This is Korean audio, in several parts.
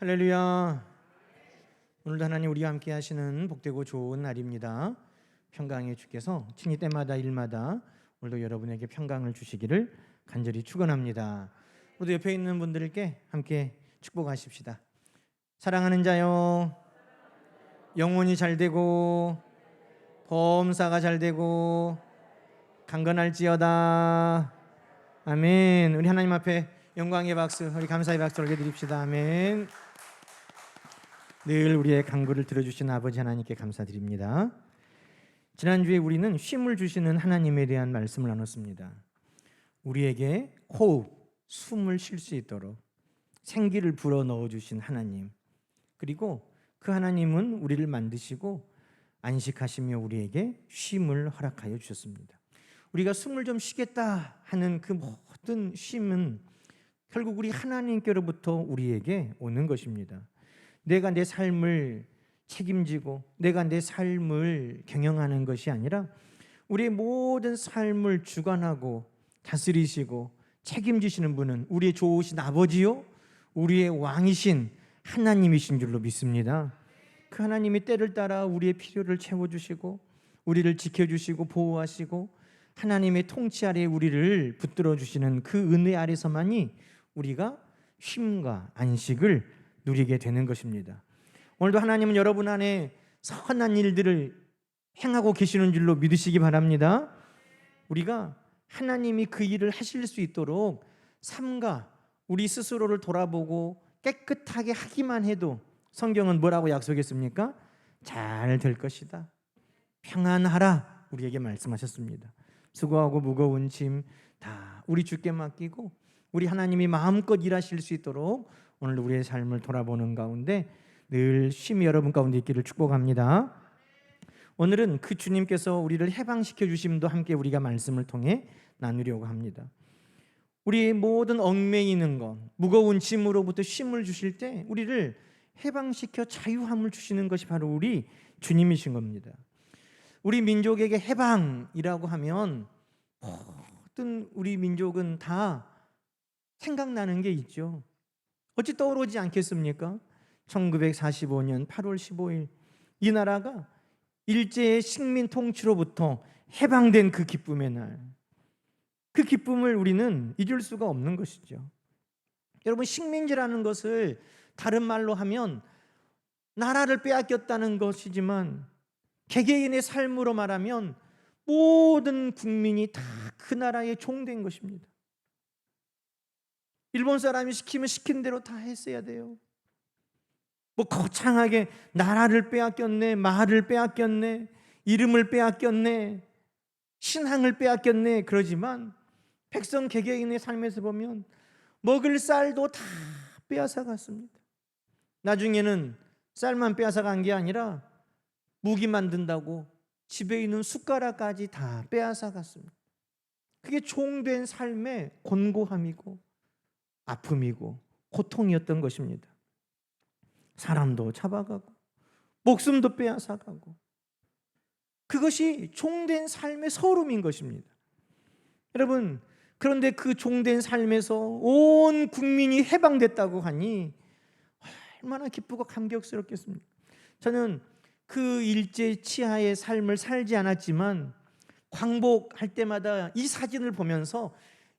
할렐루야. 오늘도 하나님 우리와 함께 하시는 복되고 좋은 날입니다. 평강의 주께서 친히 때마다 일마다 오늘도 여러분에게 평강을 주시기를 간절히 축원합니다. 우리 옆에 있는 분들께 함께 축복하십시다. 사랑하는 자요, 영혼이 잘 되고 범사가 잘 되고 강건할지어다. 아멘. 우리 하나님 앞에 영광의 박수, 우리 감사의 박수 올려드립시다. 아멘. 늘 우리의 간구를 들어주신 아버지 하나님께 감사드립니다. 지난주에 우리는 쉼을 주시는 하나님에 대한 말씀을 나눴습니다. 우리에게 호흡, 숨을 쉴 수 있도록 생기를 불어넣어 주신 하나님, 그리고 그 하나님은 우리를 만드시고 안식하시며 우리에게 쉼을 허락하여 주셨습니다. 우리가 숨을 좀 쉬겠다 하는 그 모든 쉼은 결국 우리 하나님께로부터 우리에게 오는 것입니다. 내가 내 삶을 책임지고 내가 내 삶을 경영하는 것이 아니라 우리의 모든 삶을 주관하고 다스리시고 책임지시는 분은 우리의 좋으신 아버지요, 우리의 왕이신 하나님이신 줄로 믿습니다. 그 하나님이 때를 따라 우리의 필요를 채워주시고 우리를 지켜주시고 보호하시고 하나님의 통치 아래에 우리를 붙들어 주시는 그 은혜 아래서만이 우리가 쉼과 안식을 누리게 되는 것입니다. 오늘도 하나님은 여러분 안에 선한 일들을 행하고 계시는 줄로 믿으시기 바랍니다. 우리가 하나님이 그 일을 하실 수 있도록 삼가 우리 스스로를 돌아보고 깨끗하게 하기만 해도 성경은 뭐라고 약속했습니까? 잘 될 것이다, 평안하라 우리에게 말씀하셨습니다. 수고하고 무거운 짐 다 우리 주께 맡기고 우리 하나님이 마음껏 일하실 수 있도록 오늘 우리의 삶을 돌아보는 가운데 늘 쉼이 여러분 가운데 있기를 축복합니다. 오늘은 그 주님께서 우리를 해방시켜 주심도 함께 우리가 말씀을 통해 나누려고 합니다. 우리의 모든 얽매이는 것, 무거운 짐으로부터 쉼을 주실 때 우리를 해방시켜 자유함을 주시는 것이 바로 우리 주님이신 겁니다. 우리 민족에게 해방이라고 하면 모든 우리 민족은 다 생각나는 게 있죠. 어찌 떠오르지 않겠습니까? 1945년 8월 15일 이 나라가 일제의 식민 통치로부터 해방된 그 기쁨의 날, 그 기쁨을 우리는 잊을 수가 없는 것이죠. 여러분, 식민지라는 것을 다른 말로 하면 나라를 빼앗겼다는 것이지만 개개인의 삶으로 말하면 모든 국민이 다 그 나라의 종된 것입니다. 일본 사람이 시키면 시킨 대로 다 했어야 돼요. 뭐 거창하게 나라를 빼앗겼네, 말을 빼앗겼네, 이름을 빼앗겼네, 신앙을 빼앗겼네 그러지만 백성 개개인의 삶에서 보면 먹을 쌀도 다 빼앗아 갔습니다. 나중에는 쌀만 빼앗아 간 게 아니라 무기 만든다고 집에 있는 숟가락까지 다 빼앗아 갔습니다. 그게 종된 삶의 곤고함이고 아픔이고 고통이었던 것입니다. 사람도 잡아가고 목숨도 빼앗아가고 그것이 종된 삶의 서름인 것입니다. 여러분, 그런데 그 종된 삶에서 온 국민이 해방됐다고 하니 얼마나 기쁘고 감격스럽겠습니까? 저는 그 일제 치하의 삶을 살지 않았지만 광복할 때마다 이 사진을 보면서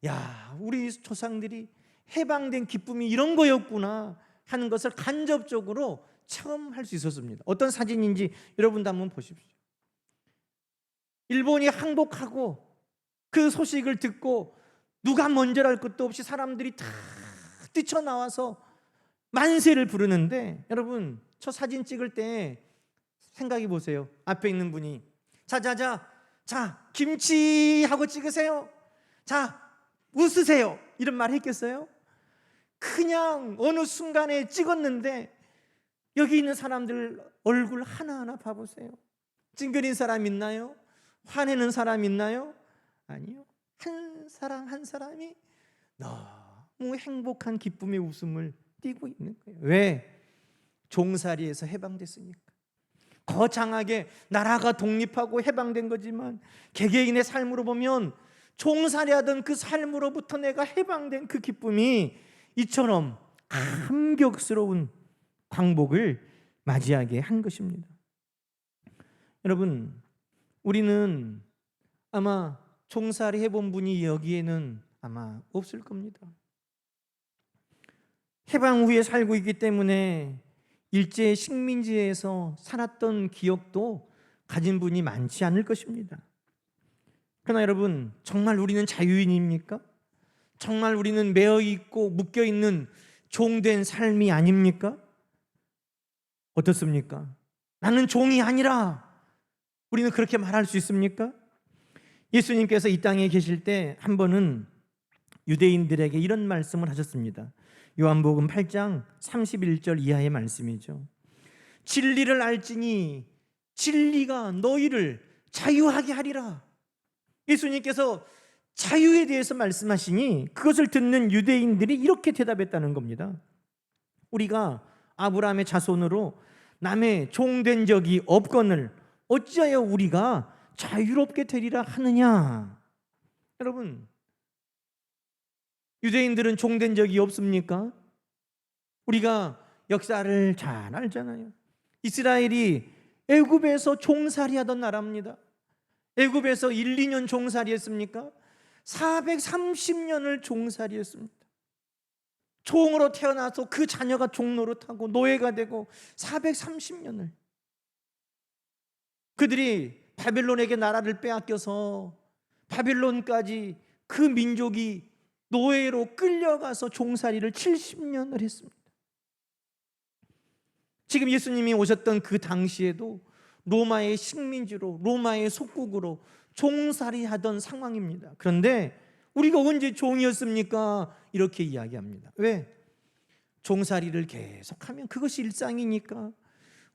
야, 우리 조상들이 해방된 기쁨이 이런 거였구나 하는 것을 간접적으로 체험할 수 있었습니다. 어떤 사진인지 여러분도 한번 보십시오. 일본이 항복하고 그 소식을 듣고 누가 먼저랄 것도 없이 사람들이 다 뛰쳐나와서 만세를 부르는데, 여러분 저 사진 찍을 때 생각해 보세요. 앞에 있는 분이 자 김치하고 찍으세요, 자 웃으세요 이런 말 했겠어요? 그냥 어느 순간에 찍었는데 여기 있는 사람들 얼굴 하나하나 봐보세요. 찡그린 사람 있나요? 화내는 사람 있나요? 아니요. 한 사람 한 사람이 너무 행복한 기쁨의 웃음을 띠고 있는 거예요. 왜? 종살이에서 해방됐으니까. 거창하게 나라가 독립하고 해방된 거지만 개개인의 삶으로 보면 종살이하던 그 삶으로부터 내가 해방된 그 기쁨이 이처럼 감격스러운 광복을 맞이하게 한 것입니다. 여러분, 우리는 아마 종살이 해본 분이 여기에는 아마 없을 겁니다. 해방 후에 살고 있기 때문에 일제 식민지에서 살았던 기억도 가진 분이 많지 않을 것입니다. 그러나 여러분, 정말 우리는 자유인입니까? 정말 우리는 매어 있고 묶여 있는 종된 삶이 아닙니까? 어떻습니까? 나는 종이 아니라, 우리는 그렇게 말할 수 있습니까? 예수님께서 이 땅에 계실 때 한 번은 유대인들에게 이런 말씀을 하셨습니다. 요한복음 8장 31절 이하의 말씀이죠. 진리를 알지니 진리가 너희를 자유하게 하리라. 예수님께서 자유에 대해서 말씀하시니 그것을 듣는 유대인들이 이렇게 대답했다는 겁니다. 우리가 아브라함의 자손으로 남의 종된 적이 없거늘 어찌하여 우리가 자유롭게 되리라 하느냐. 여러분, 유대인들은 종된 적이 없습니까? 우리가 역사를 잘 알잖아요. 이스라엘이 애굽에서 종살이 하던 나라입니다. 애굽에서 1, 2년 종살이 했습니까? 430년을 종살이 했습니다. 종으로 태어나서 그 자녀가 종노릇하고 노예가 되고 430년을 그들이 바빌론에게 나라를 빼앗겨서 바빌론까지 그 민족이 노예로 끌려가서 종살이를 70년을 했습니다. 지금 예수님이 오셨던 그 당시에도 로마의 식민지로, 로마의 속국으로 종살이 하던 상황입니다. 그런데 우리가 언제 종이었습니까? 이렇게 이야기합니다. 왜? 종살이를 계속하면 그것이 일상이니까,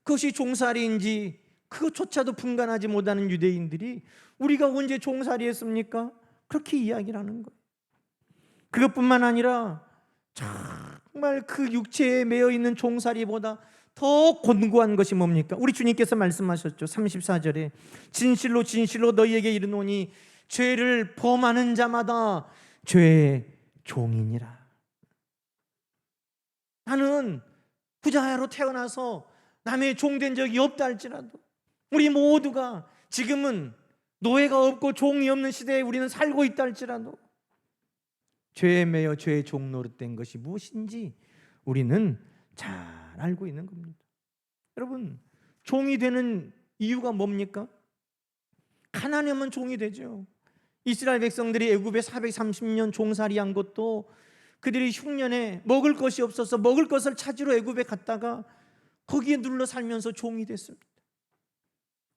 그것이 종살이인지 그것조차도 분간하지 못하는 유대인들이 우리가 언제 종살이 했습니까? 그렇게 이야기를 하는 거예요. 그것뿐만 아니라 정말 그 육체에 매여 있는 종살이보다 더 곤고한 것이 뭡니까? 우리 주님께서 말씀하셨죠. 34절에 진실로 진실로 너희에게 이르노니 죄를 범하는 자마다 죄의 종이니라. 나는 부자로 태어나서 남의 종된 적이 없다 할지라도, 우리 모두가 지금은 노예가 없고 종이 없는 시대에 우리는 살고 있다 할지라도 죄에 매여 죄의 종 노릇된 것이 무엇인지 우리는 잘 알고 있는 겁니다. 여러분, 종이 되는 이유가 뭡니까? 가난하면 종이 되죠. 이스라엘 백성들이 애굽에 430년 종살이한 것도 그들이 흉년에 먹을 것이 없어서 먹을 것을 찾으러 애굽에 갔다가 거기에 눌러 살면서 종이 됐습니다.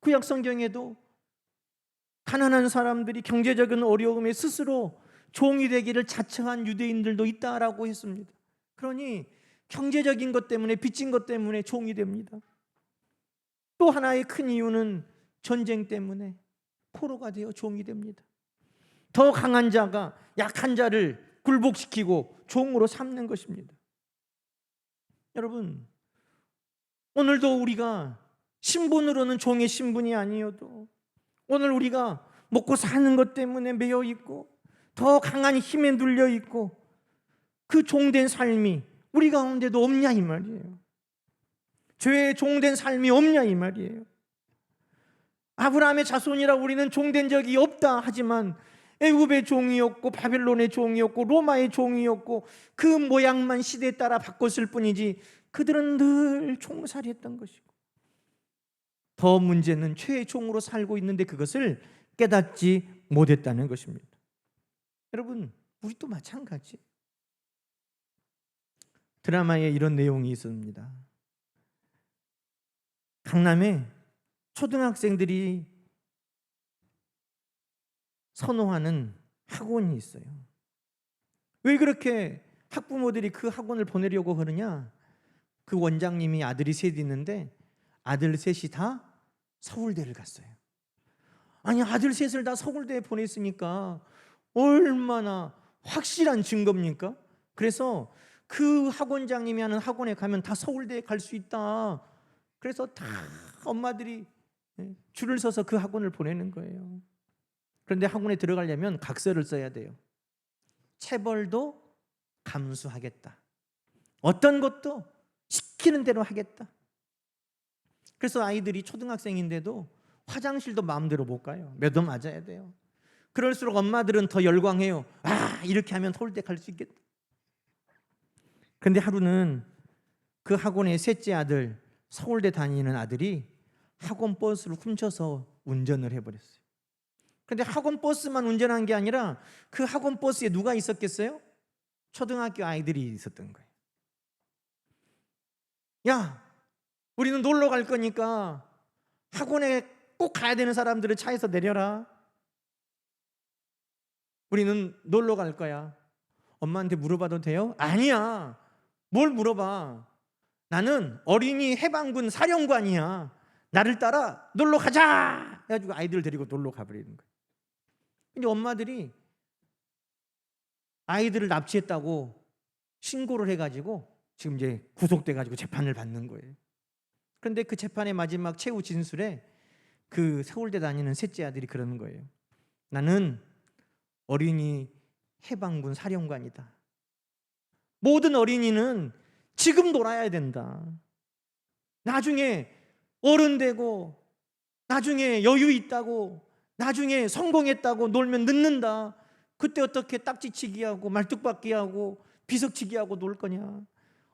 구약 성경에도 가난한 사람들이 경제적인 어려움에 스스로 종이 되기를 자청한 유대인들도 있다라고 했습니다. 그러니 경제적인 것 때문에, 빚진 것 때문에 종이 됩니다. 또 하나의 큰 이유는 전쟁 때문에 포로가 되어 종이 됩니다. 더 강한 자가 약한 자를 굴복시키고 종으로 삼는 것입니다. 여러분, 오늘도 우리가 신분으로는 종의 신분이 아니어도 오늘 우리가 먹고 사는 것 때문에 매여 있고 더 강한 힘에 눌려 있고 그 종된 삶이 우리 가운데도 없냐 이 말이에요. 죄의 종된 삶이 없냐 이 말이에요. 아브라함의 자손이라 우리는 종된 적이 없다 하지만 애굽의 종이었고 바빌론의 종이었고 로마의 종이었고 그 모양만 시대에 따라 바꿨을 뿐이지 그들은 늘 종살이했던 것이고, 더 문제는 죄의 종으로 살고 있는데 그것을 깨닫지 못했다는 것입니다. 여러분, 우리도 마찬가지. 드라마에 이런 내용이 있습니다. 강남에 초등학생들이 선호하는 학원이 있어요. 왜 그렇게 학부모들이 그 학원을 보내려고 그러냐? 그 원장님이 아들이 셋 있는데 아들 셋이 다 서울대를 갔어요. 아니, 아들 셋을 다 서울대에 보냈으니까 얼마나 확실한 증거입니까? 그래서 그 학원장님이 하는 학원에 가면 다 서울대에 갈 수 있다. 그래서 다 엄마들이 줄을 서서 그 학원을 보내는 거예요. 그런데 학원에 들어가려면 각서를 써야 돼요. 체벌도 감수하겠다. 어떤 것도 시키는 대로 하겠다. 그래서 아이들이 초등학생인데도 화장실도 마음대로 못 가요. 매도 맞아야 돼요. 그럴수록 엄마들은 더 열광해요. 아, 이렇게 하면 서울대 갈 수 있겠다. 그런데 하루는 그 학원의 셋째 아들, 서울대 다니는 아들이 학원 버스를 훔쳐서 운전을 해버렸어요. 그런데 학원 버스만 운전한 게 아니라 그 학원 버스에 누가 있었겠어요? 초등학교 아이들이 있었던 거예요. 야, 우리는 놀러 갈 거니까 학원에 꼭 가야 되는 사람들은 차에서 내려라. 우리는 놀러 갈 거야. 엄마한테 물어봐도 돼요? 아니야. 뭘 물어봐. 나는 어린이 해방군 사령관이야. 나를 따라 놀러 가자. 해가지고 아이들 데리고 놀러 가버리는 거예요. 근데 엄마들이 아이들을 납치했다고 신고를 해가지고 지금 이제 구속돼가지고 재판을 받는 거예요. 그런데 그 재판의 마지막 최후 진술에 그 서울대 다니는 셋째 아들이 그러는 거예요. 나는 어린이 해방군 사령관이다. 모든 어린이는 지금 놀아야 된다. 나중에 어른 되고 나중에 여유 있다고 나중에 성공했다고 놀면 늦는다. 그때 어떻게 딱지치기 하고 말뚝박기 하고 비석치기 하고 놀 거냐.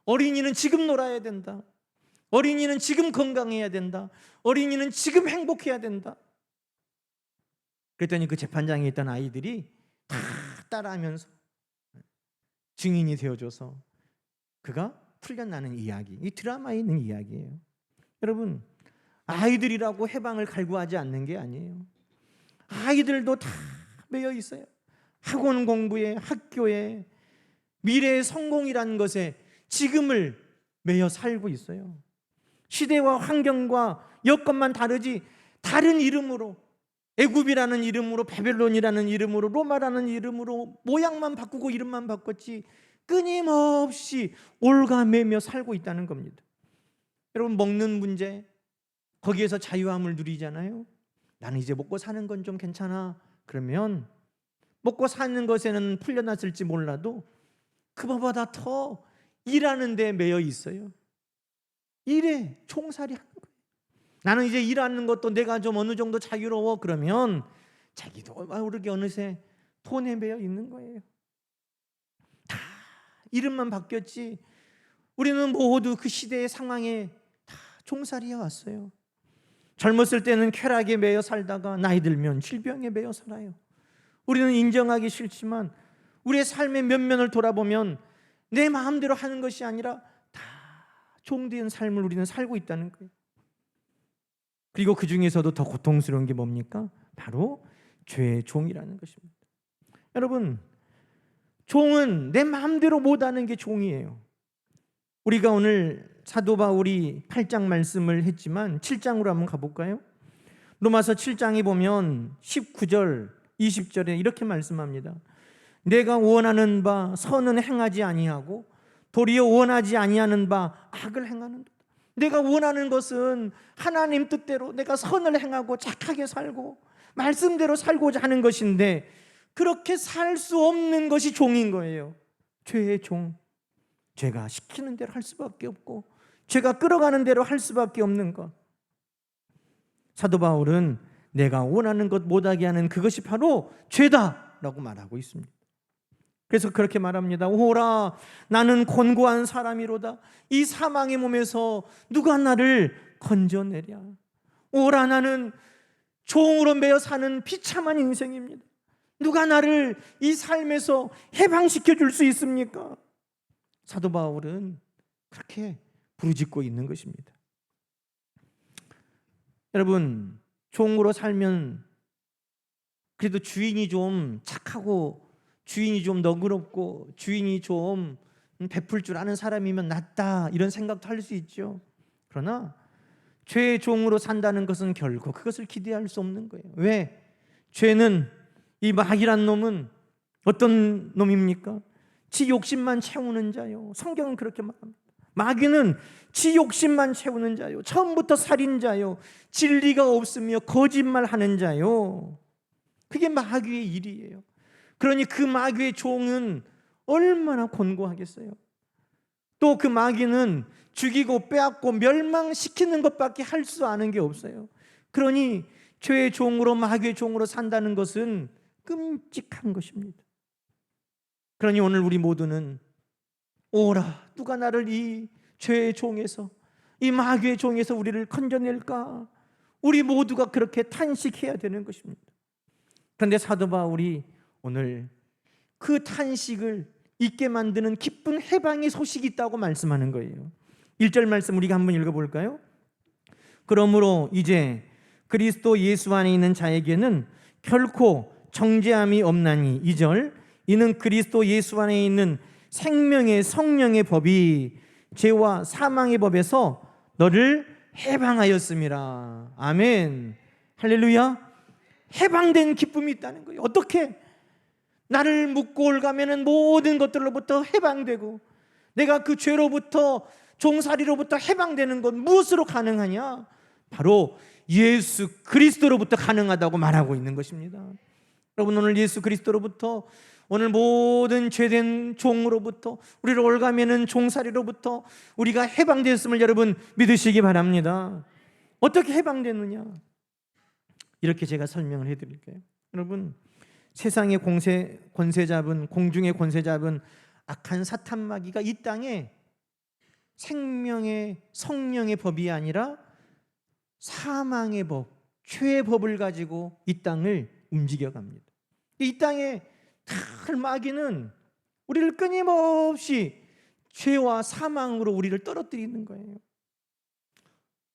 어린이는 지금 놀아야 된다. 어린이는 지금 건강해야 된다. 어린이는 지금 행복해야 된다. 그랬더니 그 재판장에 있던 아이들이 다 따라하면서 증인이 되어줘서 그가 풀려나는 이야기, 이 드라마에 있는 이야기예요. 여러분, 아이들이라고 해방을 갈구하지 않는 게 아니에요. 아이들도 다 매여 있어요. 학원 공부에, 학교에, 미래의 성공이라는 것에 지금을 매여 살고 있어요. 시대와 환경과 여건만 다르지 다른 이름으로, 애굽이라는 이름으로, 바벨론이라는 이름으로, 로마라는 이름으로 모양만 바꾸고 이름만 바꿨지 끊임없이 올가매며 살고 있다는 겁니다. 여러분, 먹는 문제, 거기에서 자유함을 누리잖아요. 나는 이제 먹고 사는 건 좀 괜찮아. 그러면 먹고 사는 것에는 풀려났을지 몰라도 그거보다 더 일하는 데 매여 있어요. 일에 총살이 하는 거예요. 나는 이제 일하는 것도 내가 좀 어느 정도 자유로워. 그러면 자기도 모르게 어느새 돈에 매여 있는 거예요. 다 이름만 바뀌었지 우리는 모두 그 시대의 상황에 다 종살이해 왔어요. 젊었을 때는 쾌락에 매여 살다가 나이 들면 질병에 매여 살아요. 우리는 인정하기 싫지만 우리의 삶의 면면을 돌아보면 내 마음대로 하는 것이 아니라 다 종된 삶을 우리는 살고 있다는 거예요. 그리고 그 중에서도 더 고통스러운 게 뭡니까? 바로 죄의 종이라는 것입니다. 여러분, 종은 내 마음대로 못하는 게 종이에요. 우리가 오늘 사도 바울이 8장 말씀을 했지만 7장으로 한번 가볼까요? 로마서 7장에 보면 19절 20절에 이렇게 말씀합니다. 내가 원하는 바 선은 행하지 아니하고 도리어 원하지 아니하는 바 악을 행하는도다. 내가 원하는 것은 하나님 뜻대로 내가 선을 행하고 착하게 살고 말씀대로 살고자 하는 것인데 그렇게 살 수 없는 것이 종인 거예요. 죄의 종. 죄가 시키는 대로 할 수밖에 없고 죄가 끌어가는 대로 할 수밖에 없는 것. 사도 바울은 내가 원하는 것 못하게 하는 그것이 바로 죄다라고 말하고 있습니다. 그래서 그렇게 말합니다. 오라, 나는 곤고한 사람이로다. 이 사망의 몸에서 누가 나를 건져내랴. 오라, 나는 종으로 매여 사는 비참한 인생입니다. 누가 나를 이 삶에서 해방시켜 줄 수 있습니까? 사도 바울은 그렇게 부르짖고 있는 것입니다. 여러분, 종으로 살면 그래도 주인이 좀 착하고 주인이 좀 너그럽고 주인이 좀 베풀 줄 아는 사람이면 낫다 이런 생각도 할 수 있죠. 그러나 죄의 종으로 산다는 것은 결코 그것을 기대할 수 없는 거예요. 왜? 죄는, 이 마귀란 놈은 어떤 놈입니까? 지 욕심만 채우는 자요. 성경은 그렇게 말합니다. 마귀는 지 욕심만 채우는 자요. 처음부터 살인자요. 진리가 없으며 거짓말하는 자요. 그게 마귀의 일이에요. 그러니 그 마귀의 종은 얼마나 곤고하겠어요. 또 그 마귀는 죽이고 빼앗고 멸망시키는 것밖에 할 수 아는 게 없어요. 그러니 죄의 종으로, 마귀의 종으로 산다는 것은 끔찍한 것입니다. 그러니 오늘 우리 모두는 오라, 누가 나를 이 죄의 종에서, 이 마귀의 종에서 우리를 건져낼까? 우리 모두가 그렇게 탄식해야 되는 것입니다. 그런데 사도 바울이 오늘 그 탄식을 잊게 만드는 기쁜 해방의 소식이 있다고 말씀하는 거예요. 1절 말씀 우리가 한번 읽어볼까요? 그러므로 이제 그리스도 예수 안에 있는 자에게는 결코 정죄함이 없나니, 2절, 이는 그리스도 예수 안에 있는 생명의 성령의 법이 죄와 사망의 법에서 너를 해방하였음이라. 아멘. 할렐루야. 해방된 기쁨이 있다는 거예요. 어떻게? 나를 묶고 올가매는 모든 것들로부터 해방되고, 내가 그 죄로부터, 종살이로부터 해방되는 것 무엇으로 가능하냐? 바로 예수 그리스도로부터 가능하다고 말하고 있는 것입니다. 여러분, 오늘 예수 그리스도로부터, 오늘 모든 죄된 종으로부터, 우리를 올가매는 종살이로부터 우리가 해방되었음을 여러분 믿으시기 바랍니다. 어떻게 해방되느냐? 이렇게 제가 설명을 해드릴게요. 여러분, 세상의 권세 잡은, 공중의 권세 잡은 악한 사탄 마귀가 이 땅에 생명의 성령의 법이 아니라 사망의 법, 죄의 법을 가지고 이 땅을 움직여갑니다. 이 땅에 다 마귀는 우리를 끊임없이 죄와 사망으로 우리를 떨어뜨리는 거예요.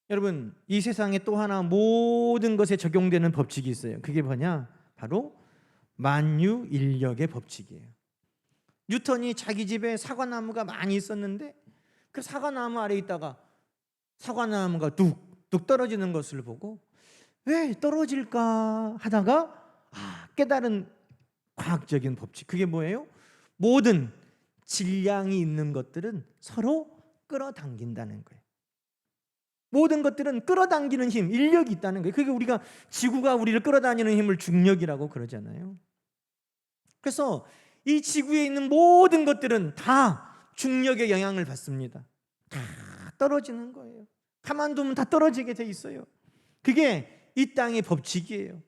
여러분, 이 세상에 또 하나 모든 것에 적용되는 법칙이 있어요. 그게 뭐냐? 바로 만유인력의 법칙이에요. 뉴턴이 자기 집에 사과나무가 많이 있었는데 그 사과나무 아래에 있다가 사과나무가 뚝뚝 떨어지는 것을 보고 왜 떨어질까 하다가 깨달은 과학적인 법칙, 그게 뭐예요? 모든 질량이 있는 것들은 서로 끌어당긴다는 거예요. 모든 것들은 끌어당기는 힘, 인력이 있다는 거예요. 그게 우리가, 지구가 우리를 끌어다니는 힘을 중력이라고 그러잖아요. 그래서 이 지구에 있는 모든 것들은 다 중력의 영향을 받습니다. 다 떨어지는 거예요. 가만두면 다 떨어지게 돼 있어요. 그게 이 땅의 법칙이에요.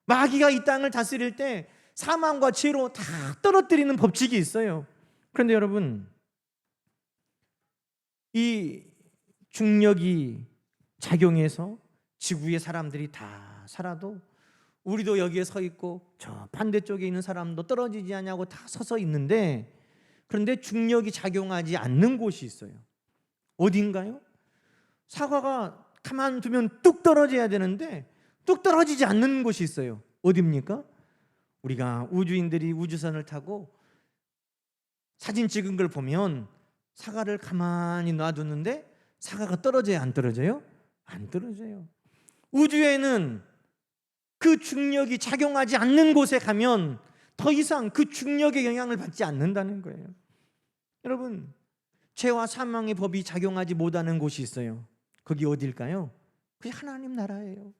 마귀가 이 땅을 다스릴 때 사망과 죄로 다 떨어뜨리는 법칙이 있어요. 그런데 여러분, 이 중력이 작용해서 지구의 사람들이 다 살아도 우리도 여기에 서 있고 저 반대쪽에 있는 사람도 떨어지지 않냐고 다 서서 있는데, 그런데 중력이 작용하지 않는 곳이 있어요. 어딘가요? 사과가 가만 두면 뚝 떨어져야 되는데 뚝 떨어지지 않는 곳이 있어요. 어디입니까? 우리가 우주인들이 우주선을 타고 사진 찍은 걸 보면 사과를 가만히 놔두는데 사과가 떨어져요, 안 떨어져요? 안 떨어져요. 우주에는 그 중력이 작용하지 않는 곳에 가면 더 이상 그 중력의 영향을 받지 않는다는 거예요. 여러분, 죄와 사망의 법이 작용하지 못하는 곳이 있어요. 거기 어딜까요? 그게 하나님 나라예요.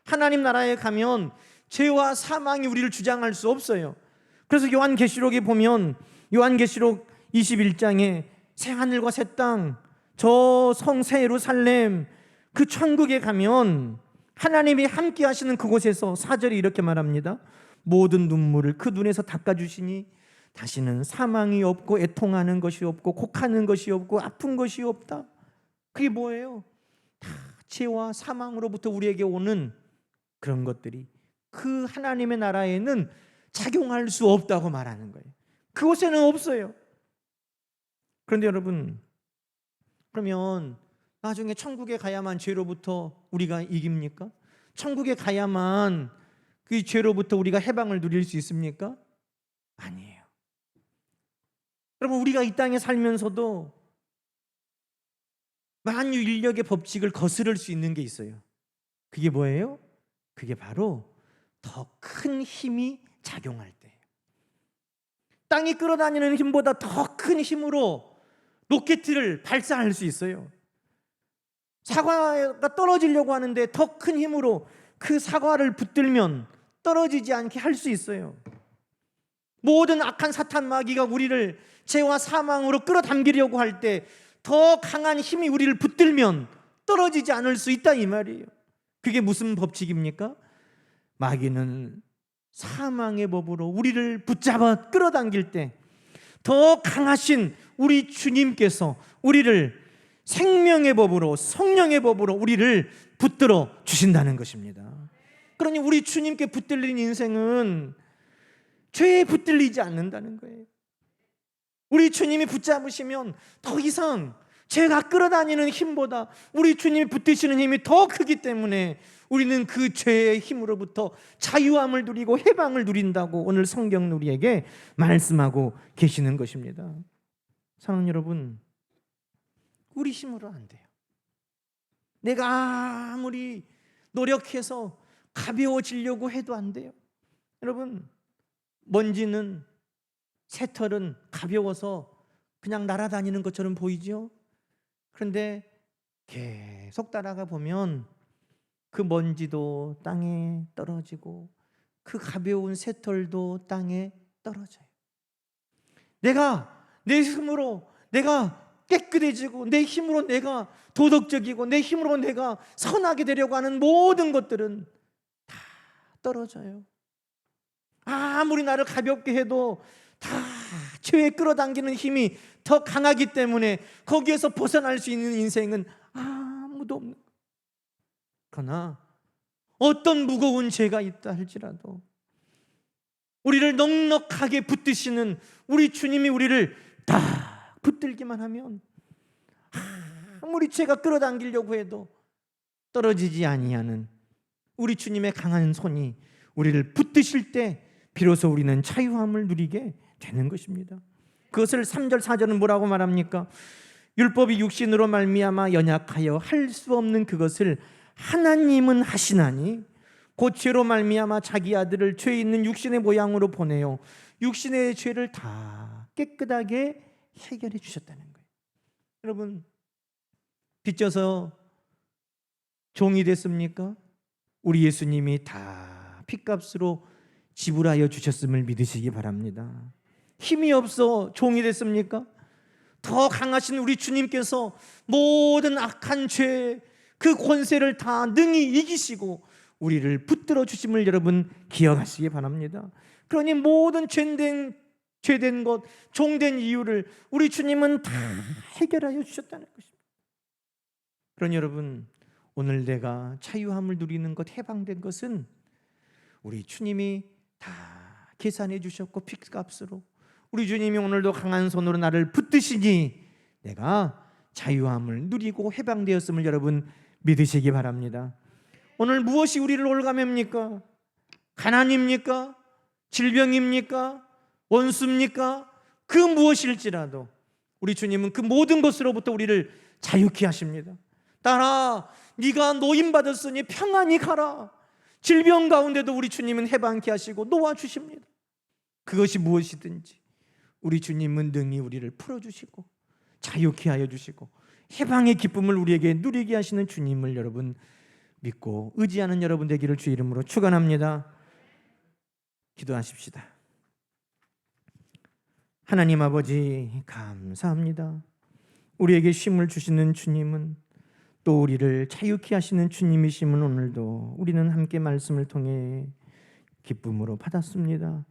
하나님 나라에 가면 죄와 사망이 우리를 주장할 수 없어요. 그래서 요한계시록에 보면, 요한계시록 21장에 새 하늘과 새 땅, 저 성 새 예루살렘, 그 천국에 가면 하나님이 함께 하시는 그곳에서 4절이 이렇게 말합니다. 모든 눈물을 그 눈에서 닦아주시니 다시는 사망이 없고 애통하는 것이 없고 곡하는 것이 없고 아픈 것이 없다. 그게 뭐예요? 다 죄와 사망으로부터 우리에게 오는 그런 것들이 그 하나님의 나라에는 작용할 수 없다고 말하는 거예요. 그곳에는 없어요. 그런데 여러분, 그러면 나중에 천국에 가야만 죄로부터 우리가 이깁니까? 천국에 가야만 그 죄로부터 우리가 해방을 누릴 수 있습니까? 아니에요. 여러분, 우리가 이 땅에 살면서도 만유인력의 법칙을 거스를 수 있는 게 있어요. 그게 뭐예요? 그게 바로 더 큰 힘이 작용할 때예요. 땅이 끌어다니는 힘보다 더 큰 힘으로 로켓을 발사할 수 있어요. 사과가 떨어지려고 하는데 더 큰 힘으로 그 사과를 붙들면 떨어지지 않게 할 수 있어요. 모든 악한 사탄 마귀가 우리를 죄와 사망으로 끌어당기려고 할 때 더 강한 힘이 우리를 붙들면 떨어지지 않을 수 있다 이 말이에요. 그게 무슨 법칙입니까? 마귀는 사망의 법으로 우리를 붙잡아 끌어당길 때 더 강하신 우리 주님께서 우리를 생명의 법으로, 성령의 법으로 우리를 붙들어 주신다는 것입니다. 그러니 우리 주님께 붙들린 인생은 죄에 붙들리지 않는다는 거예요. 우리 주님이 붙잡으시면 더 이상 죄가 끌어다니는 힘보다 우리 주님이 붙드시는 힘이 더 크기 때문에 우리는 그 죄의 힘으로부터 자유함을 누리고 해방을 누린다고 오늘 성경 우리에게 말씀하고 계시는 것입니다. 사랑하는 여러분, 우리 힘으로 안 돼요. 내가 아무리 노력해서 가벼워지려고 해도 안 돼요. 여러분, 먼지는, 새털은 가벼워서 그냥 날아다니는 것처럼 보이죠? 그런데 계속 따라가 보면 그 먼지도 땅에 떨어지고 그 가벼운 새털도 땅에 떨어져요. 내가 내 힘으로 내가 깨끗해지고 내 힘으로 내가 도덕적이고 내 힘으로 내가 선하게 되려고 하는 모든 것들은 다 떨어져요. 아무리 나를 가볍게 해도 다 죄에 끌어당기는 힘이 더 강하기 때문에 거기에서 벗어날 수 있는 인생은 아무도 없는 거예요. 그러나 어떤 무거운 죄가 있다 할지라도 우리를 넉넉하게 붙드시는 우리 주님이 우리를 다 붙들기만 하면 아무리 죄가 끌어당기려고 해도 떨어지지 아니하는 우리 주님의 강한 손이 우리를 붙드실 때 비로소 우리는 자유함을 누리게 되는 것입니다. 그것을 3절 4절은 뭐라고 말합니까? 율법이 육신으로 말미암아 연약하여 할 수 없는 그것을 하나님은 하시나니 곧 죄로 말미암아 자기 아들을 죄 있는 육신의 모양으로 보내어 육신의 죄를 다 깨끗하게 해결해 주셨다는 거예요. 여러분, 빚져서 종이 됐습니까? 우리 예수님이 다 핏값으로 지불하여 주셨음을 믿으시기 바랍니다. 힘이 없어 종이 됐습니까? 더 강하신 우리 주님께서 모든 악한 죄, 그 권세를 다 능히 이기시고 우리를 붙들어 주심을 여러분 기억하시기 바랍니다. 그러니 모든 죄된 것, 종된 이유를 우리 주님은 다 해결하여 주셨다는 것입니다. 그러니 여러분, 오늘 내가 자유함을 누리는 것, 해방된 것은 우리 주님이 다 계산해 주셨고 핏값으로 우리 주님이 오늘도 강한 손으로 나를 붙드시니 내가 자유함을 누리고 해방되었음을 여러분 믿으시기 바랍니다. 오늘 무엇이 우리를 올가맵니까? 가난입니까? 질병입니까? 원수입니까? 그 무엇일지라도 우리 주님은 그 모든 것으로부터 우리를 자유케 하십니다. 딸아, 네가 노임받았으니 평안히 가라. 질병 가운데도 우리 주님은 해방케 하시고 놓아주십니다. 그것이 무엇이든지 우리 주님은 능히 우리를 풀어주시고 자유케 하여 주시고 해방의 기쁨을 우리에게 누리게 하시는 주님을 여러분 믿고 의지하는 여러분 되기를 주의 이름으로 축원합니다. 기도하십시다. 하나님 아버지, 감사합니다. 우리에게 쉼을 주시는 주님은 또 우리를 자유케 하시는 주님이심은 오늘도 우리는 함께 말씀을 통해 기쁨으로 받았습니다.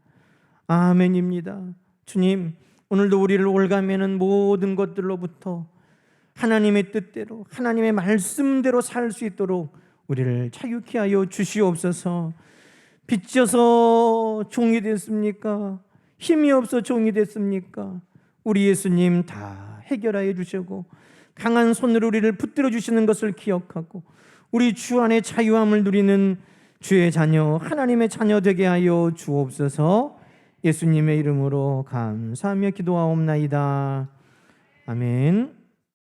아멘입니다. 주님, 오늘도 우리를 올가매는 모든 것들로부터 하나님의 뜻대로, 하나님의 말씀대로 살 수 있도록 우리를 자유케 하여 주시옵소서. 빚져서 종이 됐습니까? 힘이 없어 종이 됐습니까? 우리 예수님 다 해결하여 주시고 강한 손으로 우리를 붙들어 주시는 것을 기억하고 우리 주 안에 자유함을 누리는 주의 자녀, 하나님의 자녀 되게 하여 주옵소서. 예수님의 이름으로 감사하며 기도하옵나이다. 아멘.